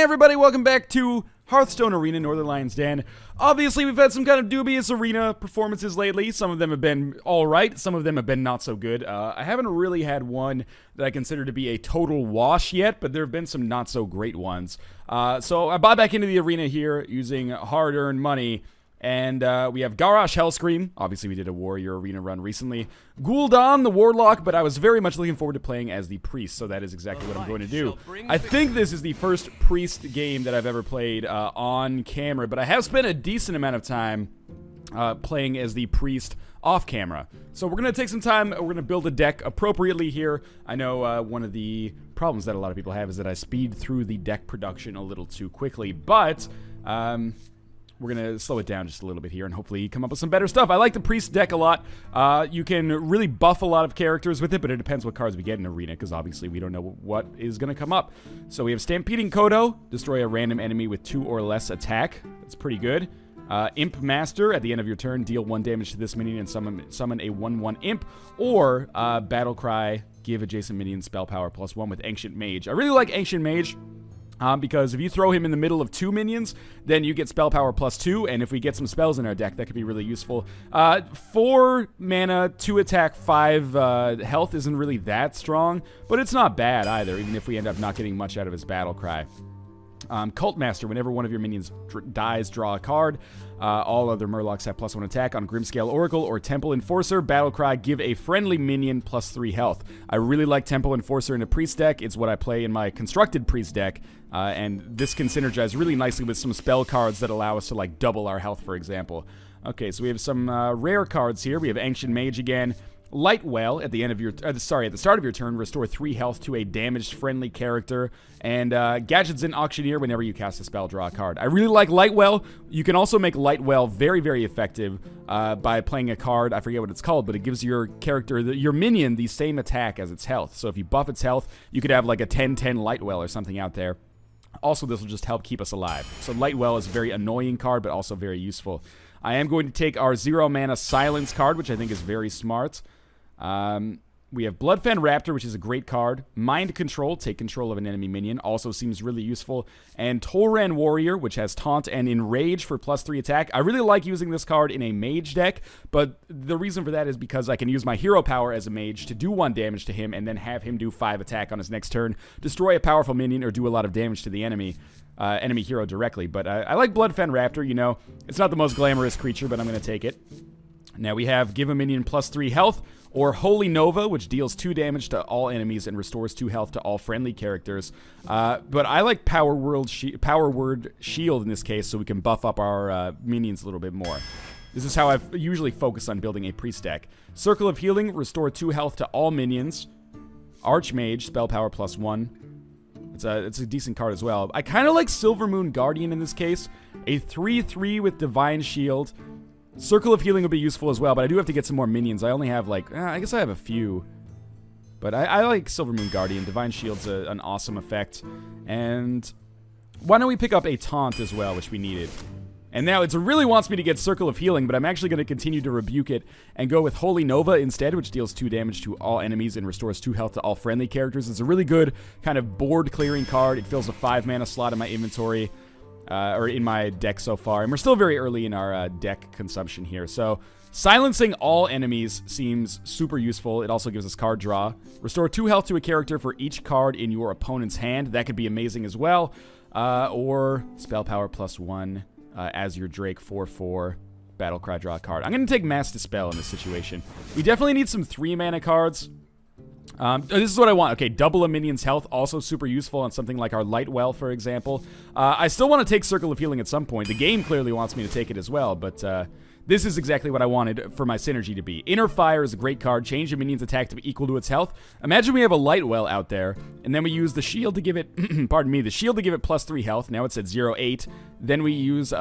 everybody, welcome back to Hearthstone Arena, Northernlion's Den. Obviously, we've had some kind of dubious arena performances lately. Some of them have been alright, some of them have been not so good. I haven't really had one that I consider to be a total wash yet, but there have been some not so great ones. So I bought back into the arena here using hard-earned money. And we have Garrosh Hellscream. Obviously, we did a Warrior Arena run recently. Gul'dan, the Warlock, but I was very much looking forward to playing as the Priest, so that is exactly what I'm going to do. I think this is the first Priest game that I've ever played on camera, but I have spent a decent amount of time playing as the Priest off camera. So we're going to take some time, we're going to build a deck appropriately here. I know one of the problems that a lot of people have is that I speed through the deck production a little too quickly, but we're going to slow it down just a little bit here and hopefully come up with some better stuff. I like the Priest deck a lot. You can really buff a lot of characters with it, but it depends what cards we get in Arena, because obviously we don't know what is going to come up. So we have Stampeding Kodo, destroy a random enemy with 2 or less attack. That's pretty good. Imp Master, at the end of your turn, deal 1 damage to this minion and summon a 1/1 Imp. Or Battle Cry, give adjacent minion spell power +1 with Ancient Mage. I really like Ancient Mage. Because if you throw him in the middle of 2 minions, then you get spell power +2, and if we get some spells in our deck, that could be really useful. 4 mana, 2 attack, 5 health isn't really that strong, but it's not bad either, even if we end up not getting much out of his Battle Cry. Cult Master, whenever one of your minions dies, draw a card. All other Murlocs have +1 attack on Grimscale Oracle or Temple Enforcer. Battle Cry, give a friendly minion +3 health. I really like Temple Enforcer in a Priest deck. It's what I play in my constructed Priest deck. And this can synergize really nicely with some spell cards that allow us to, like, double our health, for example. Okay, so we have some rare cards here. We have Ancient Mage again. Lightwell, at the end of your, at the start of your turn, restore 3 health to a damaged friendly character. And Gadgets in Auctioneer, whenever you cast a spell, draw a card. I really like Lightwell. You can also make Lightwell very, very effective by playing a card. I forget what it's called, but it gives your character, your minion, the same attack as its health. So if you buff its health, you could have like a 10/10 Lightwell or something out there. Also, this will just help keep us alive. So Lightwell is a very annoying card, but also very useful. I am going to take our 0 mana Silence card, which I think is very smart. We have Bloodfen Raptor, which is a great card. Mind Control, take control of an enemy minion, also seems really useful. And Tolran Warrior, which has Taunt and Enrage for +3 attack. I really like using this card in a mage deck, but the reason for that is because I can use my hero power as a mage to do 1 damage to him and then have him do 5 attack on his next turn, destroy a powerful minion, or do a lot of damage to the enemy hero directly. But I like Bloodfen Raptor, you know. It's not the most glamorous creature, but I'm going to take it. Now we have give a minion +3 health, or Holy Nova, which deals 2 damage to all enemies and restores 2 health to all friendly characters. But I like Power Word Shield in this case, so we can buff up our minions a little bit more. This is how I've usually focused on building a Priest deck. Circle of Healing, restore 2 health to all minions. Archmage, spell power +1. It's a decent card as well. I kind of like Silvermoon Guardian in this case. A 3/3 with Divine Shield. Circle of Healing would be useful as well, but I do have to get some more minions. I only have, like, I guess I have a few. But I like Silvermoon Guardian. Divine Shield's an awesome effect. And why don't we pick up a Taunt as well, which we needed. And now it really wants me to get Circle of Healing, but I'm actually going to continue to rebuke it and go with Holy Nova instead, which deals 2 damage to all enemies and restores 2 health to all friendly characters. It's a really good kind of board-clearing card. It fills a 5 mana slot in my inventory. Or in my deck so far. And we're still very early in our deck consumption here. So, silencing all enemies seems super useful. It also gives us card draw. Restore 2 health to a character for each card in your opponent's hand. That could be amazing as well. Or spell power +1 as your Drake 4/4. Battle Cry, draw a card. I'm going to take Mass Dispel in this situation. We definitely need some 3 mana cards. This is what I want. Okay, double a minion's health, also super useful on something like our Lightwell, for example. I still want to take Circle of Healing at some point. The game clearly wants me to take it as well, but this is exactly what I wanted for my synergy to be. Inner Fire is a great card. Change a minion's attack to be equal to its health. Imagine we have a Lightwell out there, and then we use the shield to give it, pardon me, the shield to give it +3 health. Now it's at 0/8. Then we use,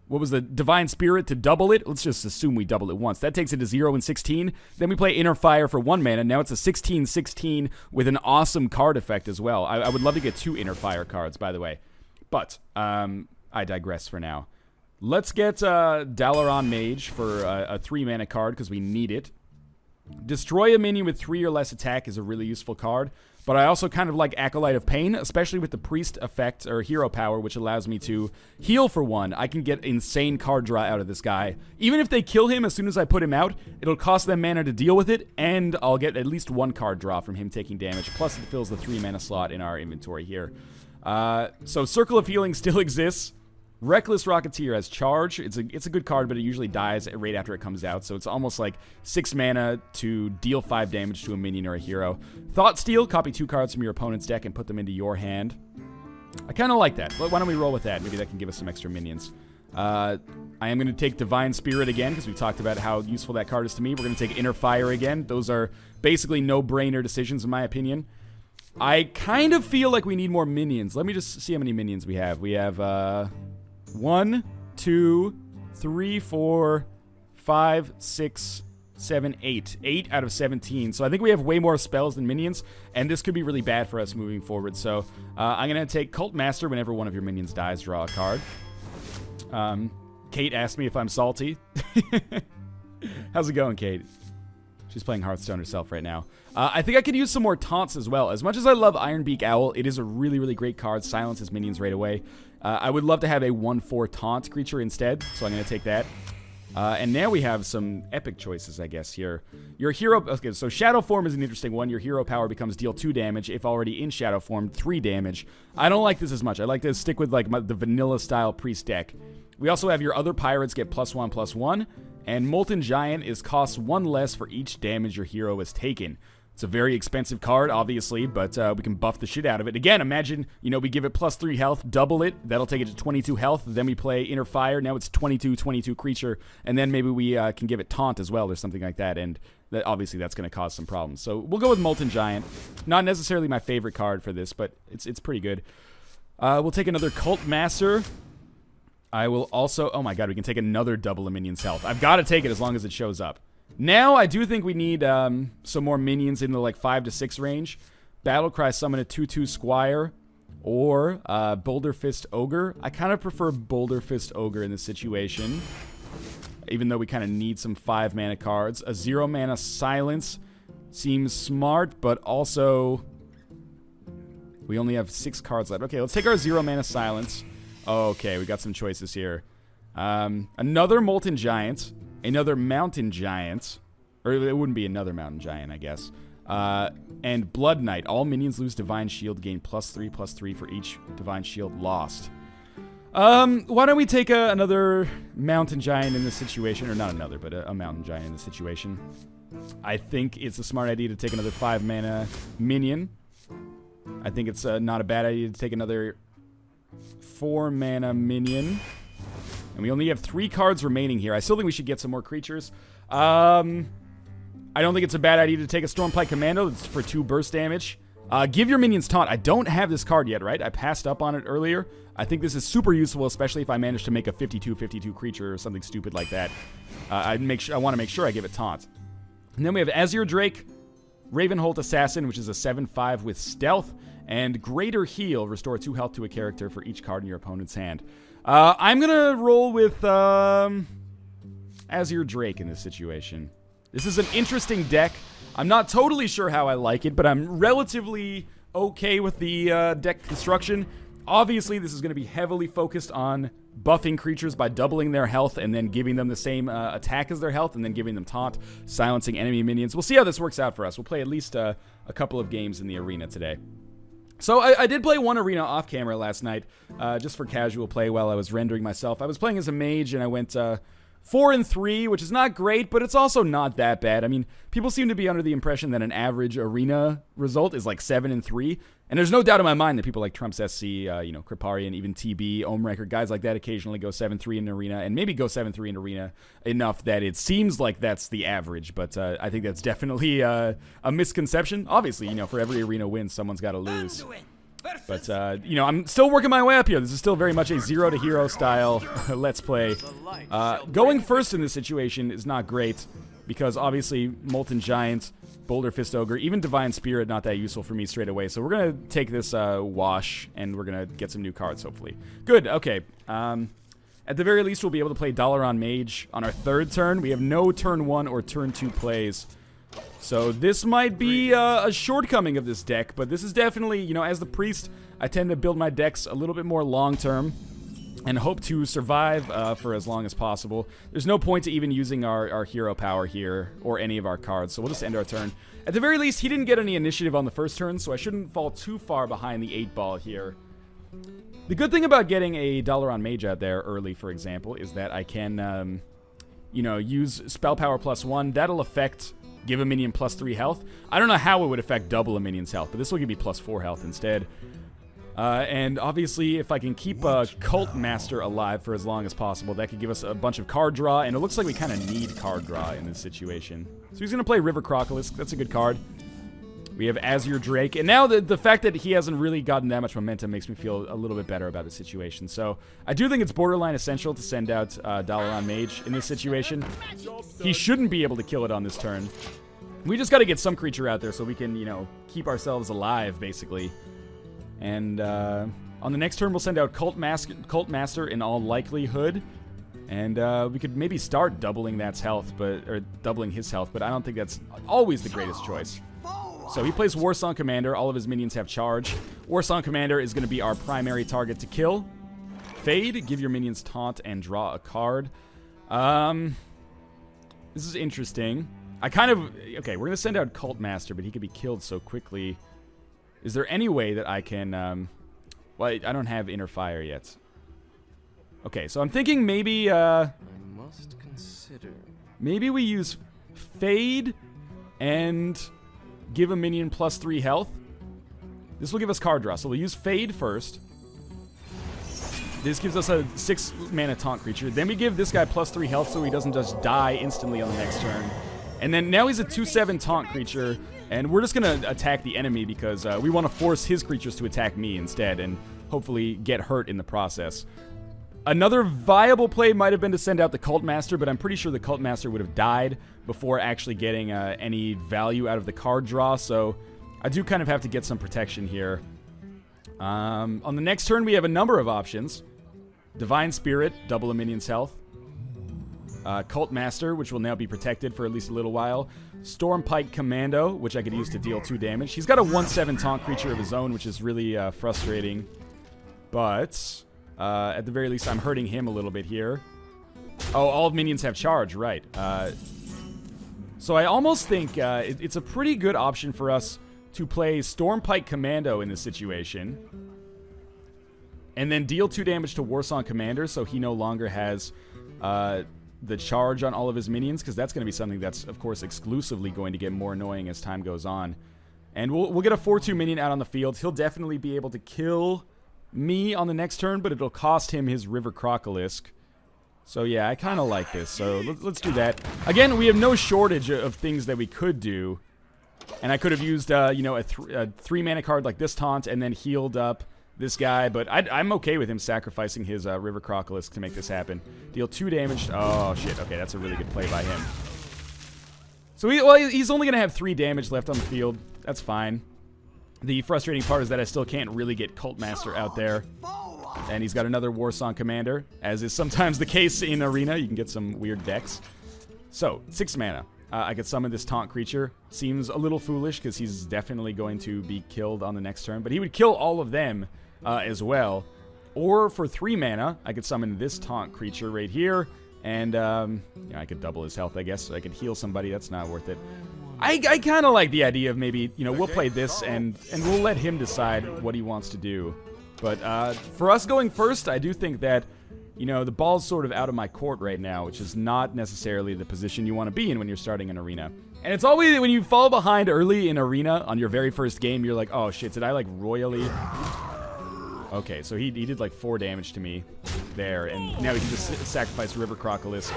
what was the Divine Spirit to double it? Let's just assume we double it once. That takes it to 0 and 16. Then we play Inner Fire for 1 mana. Now it's a 16/16 with an awesome card effect as well. I would love to get 2 Inner Fire cards, by the way. But I digress for now. Let's get Dalaran Mage for a 3 mana card because we need it. Destroy a minion with 3 or less attack is a really useful card. but I also kind of like Acolyte of Pain, especially with the Priest effect, or hero power, which allows me to heal for 1. I can get insane card draw out of this guy. Even if they kill him as soon as I put him out, it'll cost them mana to deal with it, and I'll get at least 1 card draw from him taking damage, plus it fills the 3 mana slot in our inventory here. So Circle of Healing still exists. Reckless Rocketeer has Charge. It's a good card, but it usually dies right after it comes out, so it's almost like 6 mana to deal 5 damage to a minion or a hero. Thought Steal, copy 2 cards from your opponent's deck and put them into your hand. I kind of like that. Why don't we roll with that? Maybe that can give us some extra minions. I am going to take Divine Spirit again, because we talked about how useful that card is to me. We're going to take Inner Fire again. Those are basically no-brainer decisions, in my opinion. I kind of feel like we need more minions. Let me just see how many minions we have. We have, 1, 2, 3, 4, 5, 6, 7, 8. 8 out of 17. So I think we have way more spells than minions, and this could be really bad for us moving forward. So I'm going to take Cult Master. Whenever one of your minions dies, draw a card. Kate asked me if I'm salty. How's it going, Kate? She's playing Hearthstone herself right now. I think I could use some more taunts as well. As much as I love Ironbeak Owl, it is a really, really great card. Silences minions right away. I would love to have a 1/4 taunt creature instead, so I'm going to take that. And now we have some epic choices, I guess, here. Your hero... Okay, so Shadow Form is an interesting one. Your hero power becomes deal 2 damage. If already in Shadow Form, 3 damage. I don't like this as much. I like to stick with like the vanilla-style Priest deck. We also have your other pirates get +1/+1. And Molten Giant is costs 1 less for each damage your hero has taken. It's a very expensive card, obviously, but we can buff the shit out of it. Again, imagine, we give it +3 health, double it. That'll take it to 22 health. Then we play Inner Fire. Now it's 22 creature. And then maybe we can give it Taunt as well or something like that. And obviously that's going to cause some problems. So we'll go with Molten Giant. Not necessarily my favorite card for this, but it's pretty good. We'll take another Cult Master. I will also... Oh my god, we can take another double a minion's health. I've got to take it as long as it shows up. Now, I do think we need some more minions in the like 5 to 6 range. Battlecry summon a 2/2 Squire or Boulder Fist Ogre. I kind of prefer Boulder Fist Ogre in this situation, even though we kind of need some 5 mana cards. A 0 mana Silence seems smart, but also we only have 6 cards left. Okay, let's take our 0 mana Silence. Okay, we got some choices here. Another Molten Giant. Another Mountain Giant. Or it wouldn't be another Mountain Giant, I guess. And Blood Knight. All minions lose Divine Shield. Gain +3/+3 for each Divine Shield lost. Why don't we take another Mountain Giant in this situation? Or not another, but a Mountain Giant in this situation. I think it's a smart idea to take another 5 mana minion. I think it's not a bad idea to take another 4 mana minion. And we only have 3 cards remaining here. I still think we should get some more creatures. I don't think it's a bad idea to take a Stormpike Commando. It's for 2 burst damage. Give your minions Taunt. I don't have this card yet, right? I passed up on it earlier. I think this is super useful, especially if I manage to make a 52/52 creature or something stupid like that. I want to make sure I give it Taunt. And then we have Azure Drake, Ravenholt Assassin, which is a 7/5 with Stealth, and Greater Heal. Restore 2 health to a character for each card in your opponent's hand. I'm going to roll with Azure Drake in this situation. This is an interesting deck. I'm not totally sure how I like it, but I'm relatively okay with the deck construction. Obviously, this is going to be heavily focused on buffing creatures by doubling their health and then giving them the same attack as their health and then giving them Taunt, silencing enemy minions. We'll see how this works out for us. We'll play at least a couple of games in the arena today. So I did play one arena off camera last night, just for casual play while I was rendering myself. I was playing as a mage and I went 4-3, which is not great, but it's also not that bad. I mean, people seem to be under the impression that an average arena result is like 7-3, and there's no doubt in my mind that people like Trump's SC, Kriparian, even TB, Ohmwrecker, guys like that occasionally go 7-3 in arena, and maybe go 7-3 in arena enough that it seems like that's the average, but I think that's definitely a misconception. Obviously, for every arena win, someone's got to lose. But, I'm still working my way up here. This is still very much a 0 to hero style Let's Play. Going first in this situation is not great, because obviously Molten Giant, Boulder Fist Ogre, even Divine Spirit, not that useful for me straight away. So we're going to take this wash, and we're going to get some new cards, hopefully. Good, okay. At the very least, we'll be able to play Dalaran Mage on our 3rd turn. We have no turn 1 or turn 2 plays. So this might be a shortcoming of this deck, but this is definitely, you know, as the priest, I tend to build my decks a little bit more long-term and hope to survive for as long as possible. There's no point to even using our hero power here or any of our cards, so we'll just end our turn. At the very least, he didn't get any initiative on the first turn, so I shouldn't fall too far behind the 8-ball here. The good thing about getting a Dalaran Mage out there early, for example, is that I can, you know, use Spell Power +1. That'll affect give a minion +3 health. I don't know how it would affect double a minion's health, but this will give me +4 health instead. And obviously, if I can keep a Cult Master alive for as long as possible, that could give us a bunch of card draw, and it looks like we kind of need card draw in this situation. So he's going to play River Crocolisk. That's a good card. We have Azure Drake, and now the fact that he hasn't really gotten that much momentum makes me feel a little bit better about the situation. So I do think it's borderline essential to send out Dalaran Mage in this situation. He shouldn't be able to kill it on this turn. We just got to get some creature out there so we can, you know, keep ourselves alive, basically. And on the next turn, we'll send out Cult Master in all likelihood. And we could maybe start doubling that's health, or doubling his health, but I don't think that's always the greatest choice. So he plays Warsong Commander. All of his minions have charge. Warsong Commander is going to be our primary target to kill. Fade, give your minions taunt and draw a card. This is interesting. Okay, we're going to send out Cult Master, but he could be killed so quickly. Is there any way that I can, well, I don't have Inner Fire yet. Okay, so I'm thinking maybe, I must consider. Maybe we use Fade and give a minion +3 health. This will give us card draw, so we'll use Fade first. This gives us a 6-mana taunt creature. Then we give this guy +3 health so he doesn't just die instantly on the next turn. And then now he's a 2/7 taunt creature, and we're just going to attack the enemy because we want to force his creatures to attack me instead and hopefully get hurt in the process. Another viable play might have been to send out the Cult Master, but I'm pretty sure the Cult Master would have died before actually getting any value out of the card draw, so I do kind of have to get some protection here. On the next turn, we have a number of options. Divine Spirit, double a minion's health. Cult Master, which will now be protected for at least a little while. Stormpike Commando, which I could use to deal 2 damage. He's got a 1/7 taunt creature of his own, which is really frustrating. But at the very least, I'm hurting him a little bit here. Oh, all minions have charge, right. So I almost think it's a pretty good option for us to play Stormpike Commando in this situation. And then deal 2 damage to Warsong Commander so he no longer has the charge on all of his minions, because that's going to be something that's, of course, exclusively going to get more annoying as time goes on. And we'll get a 4/2 minion out on the field. He'll definitely be able to kill me on the next turn, but it'll cost him his River Crocolisk. So yeah, I kind of like this. So let's do that. Again, we have no shortage of things that we could do. And I could have used, you know, a 3-mana card like this taunt and then healed up this guy, but I'm okay with him sacrificing his River Crocolisk to make this happen. Deal 2 damage. Oh, shit. Okay, that's a really good play by him. So he's only going to have 3 damage left on the field. That's fine. The frustrating part is that I still can't really get Cult Master out there. And he's got another Warsong Commander, as is sometimes the case in Arena. You can get some weird decks. So, 6 mana. I could summon this taunt creature. Seems a little foolish, because he's definitely going to be killed on the next turn. But he would kill all of them as well. Or for 3 mana, I could summon this taunt creature right here. And you know, I could double his health, I guess. So I could heal somebody. That's not worth it. I kind of like the idea of maybe, you know, we'll play this and we'll let him decide what he wants to do. But for us going first, I do think that, you know, the ball's sort of out of my court right now, which is not necessarily the position you want to be in when you're starting an arena. And it's always when you fall behind early in arena on your very first game, you're like, oh shit, did I like royally? Okay, so he did like 4 damage to me there, and now he can just sacrifice River Crocolisk.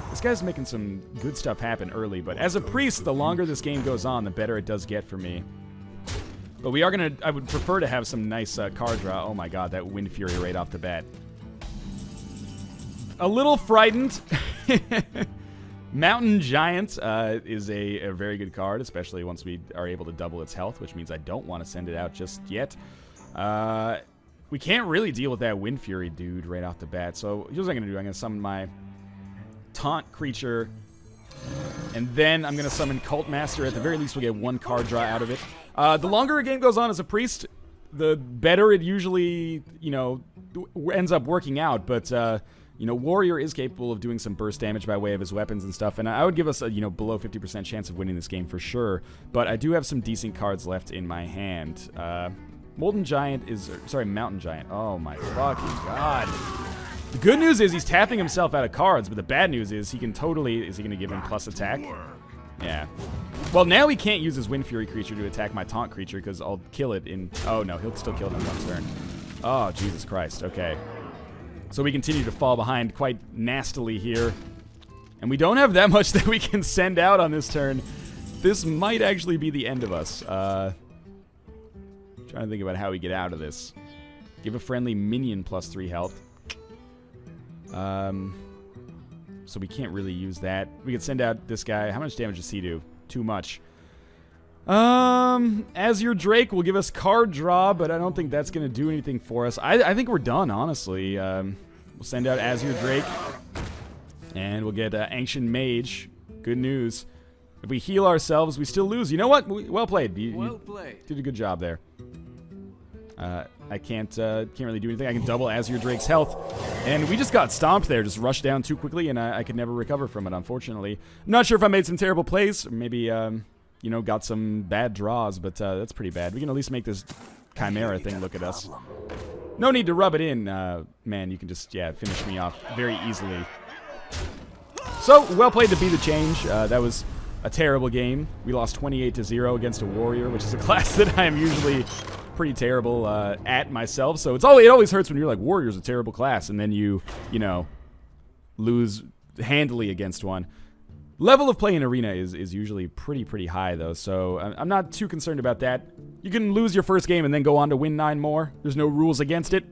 This guy's making some good stuff happen early, but as a priest, the longer this game goes on, the better it does get for me. But we are gonna, I would prefer to have some nice card draw. Oh my god, that Wind Fury right off the bat. A little frightened. Mountain Giant is a very good card, especially once we are able to double its health, which means I don't want to send it out just yet. We can't really deal with that Wind Fury dude right off the bat, so here's what I'm going to do. I'm going to summon my taunt creature And then I'm going to summon Cult Master. At the very least, we'll get 1 card draw out of it. The longer a game goes on as a priest, the better it usually, you know, ends up working out. But, you know, Warrior is capable of doing some burst damage by way of his weapons and stuff. And I would give us a, you know, below 50% chance of winning this game for sure. But I do have some decent cards left in my hand. Molten Giant is, sorry, Mountain Giant. Oh my fucking god. The good news is he's tapping himself out of cards, but the bad news is he can totally, is he going to give him plus attack? Yeah. Well, now he can't use his Wind Fury creature to attack my taunt creature because I'll kill it in, oh no, he'll still kill it in 1 turn. Oh, Jesus Christ, okay. So we continue to fall behind quite nastily here. And we don't have that much that we can send out on this turn. This might actually be the end of us. Trying to think about how we get out of this. Give a friendly minion plus 3 health. So we can't really use that. We could send out this guy. How much damage does he do? Too much. Azure Drake will give us card draw, but I don't think that's going to do anything for us. I think we're done, honestly. We'll send out Azure Drake, and we'll get Ancient Mage. Good news. If we heal ourselves, we still lose. You know what? Well played. You did a good job there. I can't really do anything. I can double Azure Drake's health. And we just got stomped there, just rushed down too quickly, and I could never recover from it, unfortunately. I'm not sure if I made some terrible plays, or maybe, you know, got some bad draws, but that's pretty bad. We can at least make this Chimera thing look at us. No need to rub it in, man. You can just, yeah, finish me off very easily. So, well played to be the change. That was a terrible game. We lost 28-0 against a Warrior, which is a class that I am usually pretty terrible at myself. So it always hurts when you're like, Warrior's a terrible class, and then you know, lose handily against one. Level of play in Arena is usually pretty high, though, so I'm not too concerned about that. You can lose your first game and then go on to win 9 more. There's no rules against it.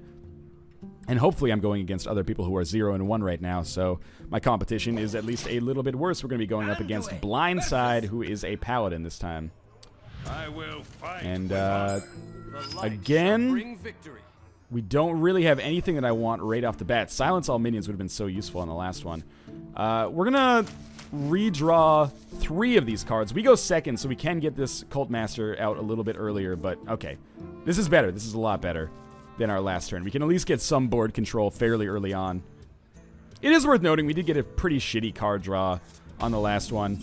And hopefully I'm going against other people who are 0-1 right now, so my competition is at least a little bit worse. We're going to be going up against Blindside, who is a Paladin this time. And, again, we don't really have anything that I want right off the bat. Silence all minions would have been so useful on the last one. We're going to redraw 3 of these cards. We go second, so we can get this Cult Master out a little bit earlier, but okay. This is better. This is a lot better than our last turn. We can at least get some board control fairly early on. It is worth noting we did get a pretty shitty card draw on the last one.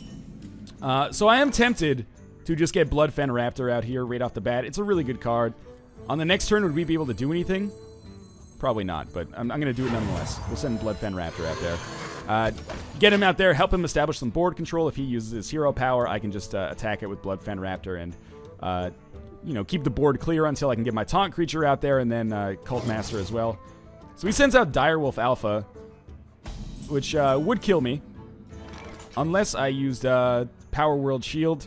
So I am tempted to just get Bloodfen Raptor out here right off the bat. It's a really good card. On the next turn, would we be able to do anything? Probably not, but I'm going to do it nonetheless. We'll send Bloodfen Raptor out there. Get him out there, help him establish some board control. If he uses his hero power, I can just attack it with Bloodfen Raptor and, you know, keep the board clear until I can get my taunt creature out there, and then Cult Master as well. So he sends out Direwolf Alpha, which would kill me, unless I used Power Word Shield,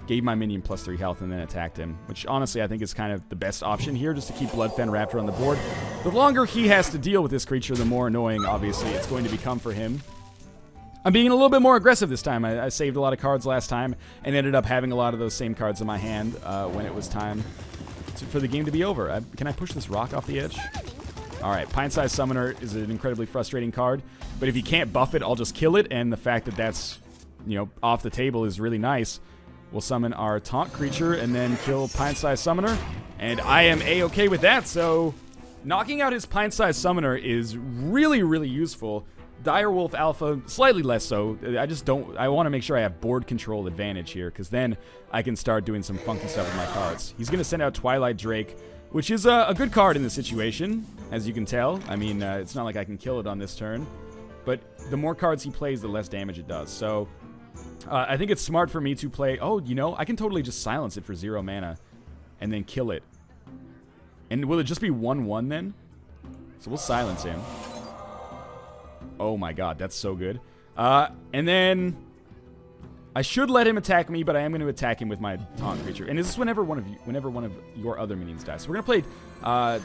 gave my minion plus 3 health, and then attacked him, which honestly I think is kind of the best option here, just to keep Bloodfen Raptor on the board. The longer he has to deal with this creature, the more annoying, obviously, it's going to become for him. I'm being a little bit more aggressive this time. I saved a lot of cards last time, and ended up having a lot of those same cards in my hand when it was time for the game to be over. Can I push this rock off the edge? Alright, Pint-Sized Summoner is an incredibly frustrating card, but if you can't buff it, I'll just kill it, and the fact that that's, you know, off the table is really nice. We'll summon our taunt creature and then kill Pint-Sized Summoner, and I am A-okay with that, so knocking out his Pint-Sized Summoner is really useful. Direwolf Alpha, slightly less so. I want to make sure I have board control advantage here, because then I can start doing some funky stuff with my cards. He's going to send out Twilight Drake, which is a good card in this situation, as you can tell. I mean, it's not like I can kill it on this turn, but the more cards he plays, the less damage it does. So I think it's smart for me to play... Oh, you know, I can totally just silence it for 0 mana and then kill it. And will it just be 1/1 then? So we'll silence him. Oh my god, that's so good. And then I should let him attack me, but I am going to attack him with my taunt creature. And this is whenever one of your other minions dies. So we're going to play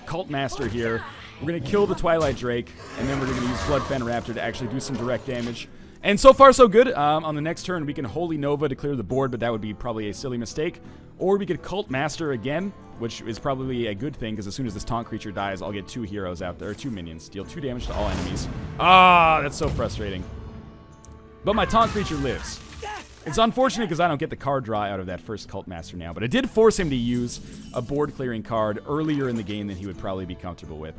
Cult Master here. We're going to kill the Twilight Drake, and then we're going to use Bloodfen Raptor to actually do some direct damage. And so far, so good. On the next turn, we can Holy Nova to clear the board, but that would be probably a silly mistake. Or we could Cult Master again, which is probably a good thing, because as soon as this taunt creature dies, I'll get 2 heroes out there, or 2 minions. Deal 2 damage to all enemies. Ah, that's so frustrating. But my taunt creature lives. It's unfortunate because I don't get the card draw out of that first Cult Master now, but it did force him to use a board clearing card earlier in the game than he would probably be comfortable with.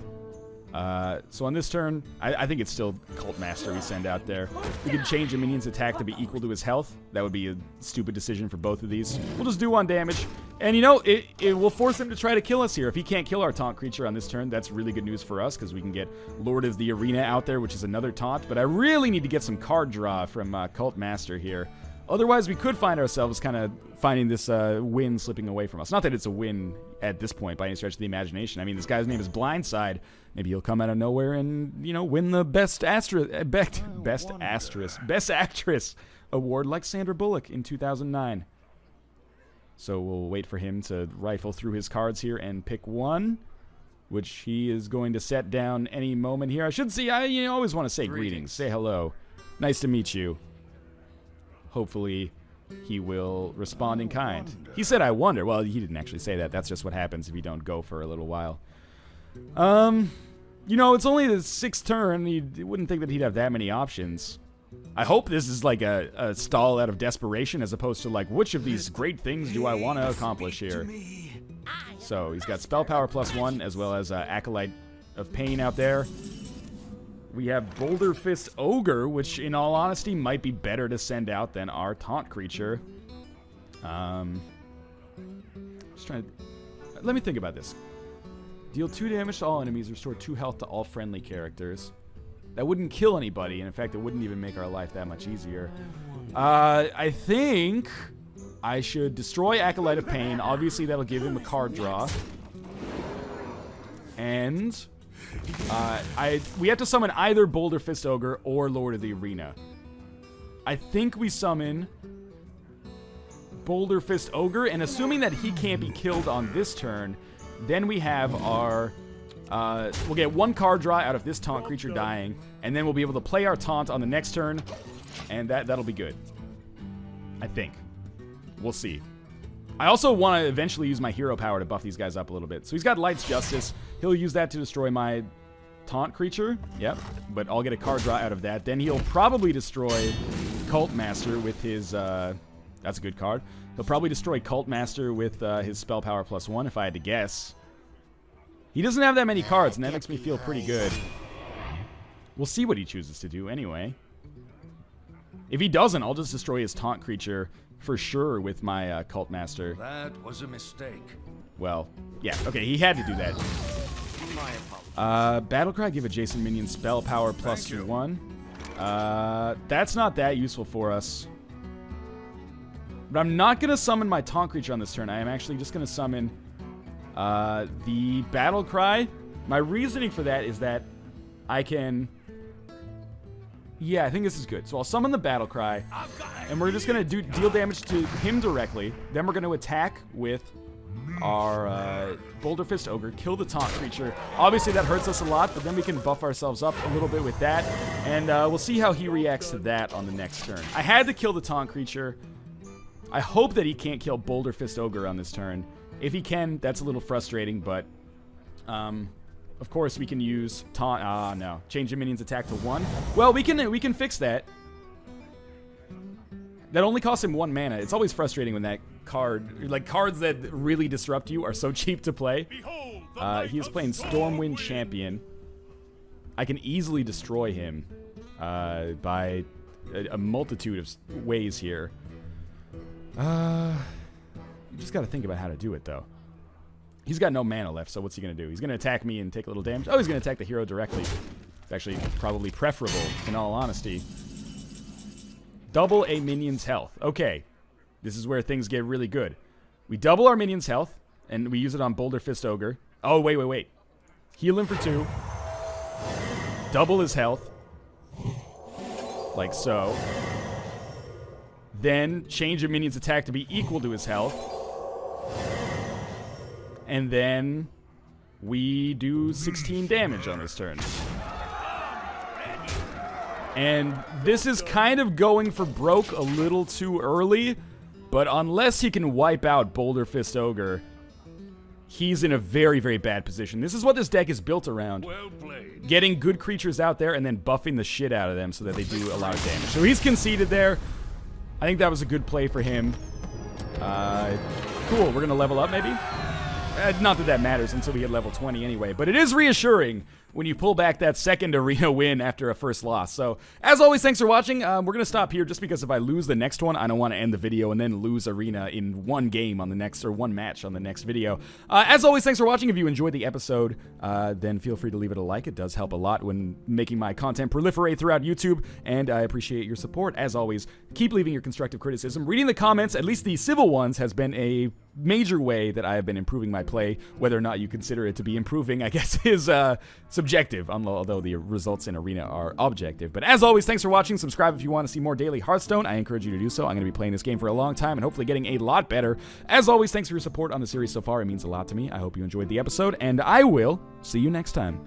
So on this turn, I think it's still Cult Master we send out there. We can change a minion's attack to be equal to his health. That would be a stupid decision for both of these. We'll just do 1 damage. And you know, it will force him to try to kill us here. If he can't kill our taunt creature on this turn, that's really good news for us because we can get Lord of the Arena out there, which is another taunt. But I really need to get some card draw from Cult Master here. Otherwise, we could find ourselves kind of finding this win slipping away from us. Not that it's a win at this point by any stretch of the imagination. I mean, this guy's name is Blindside. Maybe he'll come out of nowhere and, you know, win the Best Actress award like Sandra Bullock in 2009. So we'll wait for him to rifle through his cards here and pick one, which he is going to set down any moment here. I should say, you always want to say greetings. Say hello. Nice to meet you. Hopefully, he will respond in kind. He said, I wonder. Well, he didn't actually say that. That's just what happens if you don't go for a little while. You know, it's only the 6th turn. You wouldn't think that he'd have that many options. I hope this is like a stall out of desperation as opposed to like, which of these great things do I want to accomplish here? So, he's got Spell Power +1 as well as Acolyte of Pain out there. We have Boulder Fist Ogre, which, in all honesty, might be better to send out than our taunt creature. Just trying to... Let me think about this. Deal 2 damage to all enemies, restore 2 health to all friendly characters. That wouldn't kill anybody, and in fact, it wouldn't even make our life that much easier. I think I should destroy Acolyte of Pain. Obviously, that'll give him a card draw. And... we have to summon either Boulder Fist Ogre or Lord of the Arena. I think we summon Boulder Fist Ogre, and assuming that he can't be killed on this turn, then we have our... we'll get 1 card draw out of this taunt creature dying, and then we'll be able to play our taunt on the next turn, and that'll be good. I think. We'll see. I also want to eventually use my hero power to buff these guys up a little bit. So he's got Light's Justice. He'll use that to destroy my taunt creature. Yep. But I'll get a card draw out of that. Then he'll probably destroy Cult Master with his... that's a good card. He'll probably destroy Cult Master with his Spell Power +1, if I had to guess. He doesn't have that many cards, and that makes me feel pretty good. We'll see what he chooses to do anyway. If he doesn't, I'll just destroy his taunt creature for sure with my Cult Master. That was a mistake. Well, yeah, okay, he had to do that. Battlecry, give adjacent minion spell power +1. That's not that useful for us. But I'm not going to summon my taunt creature on this turn. I am actually just going to summon the Battlecry. My reasoning for that is that I can... Yeah, I think this is good. So I'll summon the Battlecry, and we're just going to deal damage to him directly. Then we're going to attack with our Boulder Fist Ogre, kill the taunt creature. Obviously, that hurts us a lot, but then we can buff ourselves up a little bit with that, and we'll see how he reacts to that on the next turn. I had to kill the taunt creature. I hope that he can't kill Boulder Fist Ogre on this turn. If he can, that's a little frustrating, but... of course, we can use taunt. No. Change the minion's attack to 1. Well, we can fix that. That only costs him 1 mana. It's always frustrating when that card, like cards that really disrupt you, are so cheap to play. He is playing Stormwind Champion. I can easily destroy him by a multitude of ways here. You just got to think about how to do it, though. He's got no mana left, so what's he going to do? He's going to attack me and take a little damage. Oh, he's going to attack the hero directly. It's actually probably preferable, in all honesty. Double a minion's health. Okay. This is where things get really good. We double our minion's health, and we use it on Boulder Fist Ogre. Oh, wait. Heal him for 2. Double his health. Like so. Then change a minion's attack to be equal to his health. And then we do 16 damage on this turn. And this is kind of going for broke a little too early, but unless he can wipe out Boulder Fist Ogre, he's in a very, very bad position. This is what this deck is built around. Well played. Getting good creatures out there and then buffing the shit out of them so that they do a lot of damage. So he's conceded there. I think that was a good play for him. Cool, we're going to level up maybe? Not that that matters until we hit level 20 anyway, but it is reassuring when you pull back that second arena win after a first loss. So, as always, thanks for watching. We're going to stop here just because if I lose the next one, I don't want to end the video and then lose arena in one game on the next, or one match on the next video. As always, thanks for watching. If you enjoyed the episode, then feel free to leave it a like. It does help a lot when making my content proliferate throughout YouTube, and I appreciate your support. As always, keep leaving your constructive criticism. Reading the comments, at least the civil ones, has been a major way that I have been improving my play. Whether or not you consider it to be improving, I guess, is subjective, although the results in Arena are objective. But as always, thanks for watching. Subscribe if you want to see more daily Hearthstone. I encourage you to do so. I'm going to be playing this game for a long time and hopefully getting a lot better. As always, thanks for your support on the series so far. It means a lot to me. I hope you enjoyed the episode, and I will see you next time.